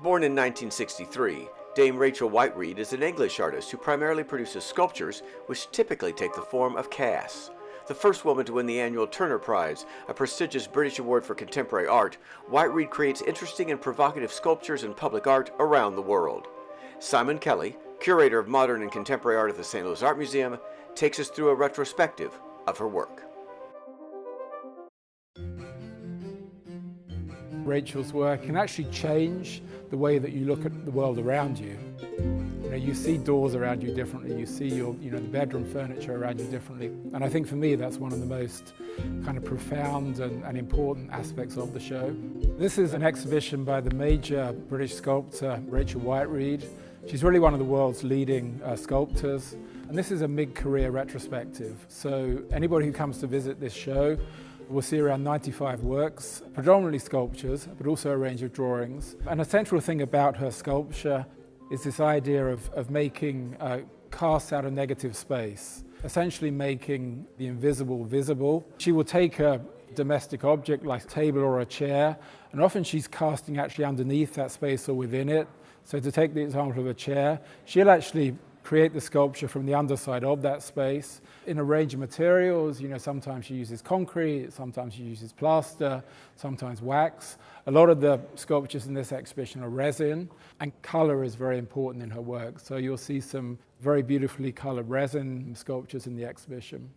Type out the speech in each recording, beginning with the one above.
Born in 1963, Dame Rachel Whiteread is an English artist who primarily produces sculptures which typically take the form of casts. The first woman to win the annual Turner Prize, a prestigious British award for contemporary art, Whiteread creates interesting and provocative sculptures and public art around the world. Simon Kelly, curator of modern and contemporary art at the St. Louis Art Museum, takes us through a retrospective of her work. Rachel's work can actually change the way that you look at the world around you. You see doors around you differently, you see the bedroom furniture around you differently. And I think for me that's one of the most kind of profound and important aspects of the show. This is an exhibition by the major British sculptor Rachel Whiteread. She's really one of the world's leading sculptors. And this is a mid-career retrospective. So anybody who comes to visit this show will see around 95 works, predominantly sculptures, but also a range of drawings. And a central thing about her sculpture is this idea of making casts out of negative space, essentially making the invisible visible. She will take a domestic object like a table or a chair, and often she's casting actually underneath that space or within it. So to take the example of a chair, she'll actually create the sculpture from the underside of that space in a range of materials. Sometimes she uses concrete, sometimes she uses plaster, sometimes wax. A lot of the sculptures in this exhibition are resin, and color is very important in her work. So you'll see some very beautifully colored resin sculptures in the exhibition.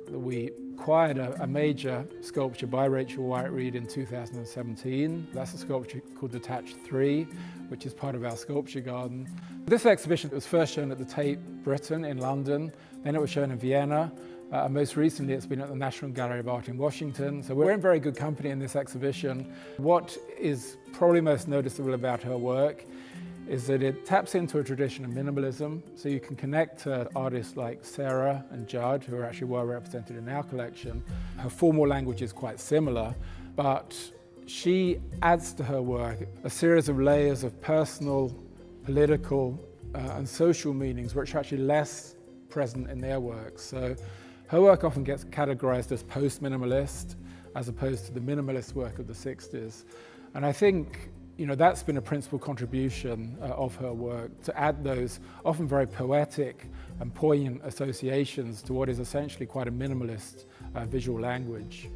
We acquired a major sculpture by Rachel Whiteread in 2017. That's a sculpture called Detached 3, which is part of our sculpture garden. This exhibition was first shown at the Tate Britain in London, then it was shown in Vienna, and most recently it's been at the National Gallery of Art in Washington. So we're in very good company in this exhibition. What is probably most noticeable about her work is that it taps into a tradition of minimalism, so you can connect to artists like Sarah and Judd, who are actually well represented in our collection. Her formal language is quite similar, but she adds to her work a series of layers of personal, political, and social meanings which are actually less present in their work. So her work often gets categorized as post-minimalist, as opposed to the minimalist work of the 60s. And I think that's been a principal contribution of her work, to add those often very poetic and poignant associations to what is essentially quite a minimalist visual language.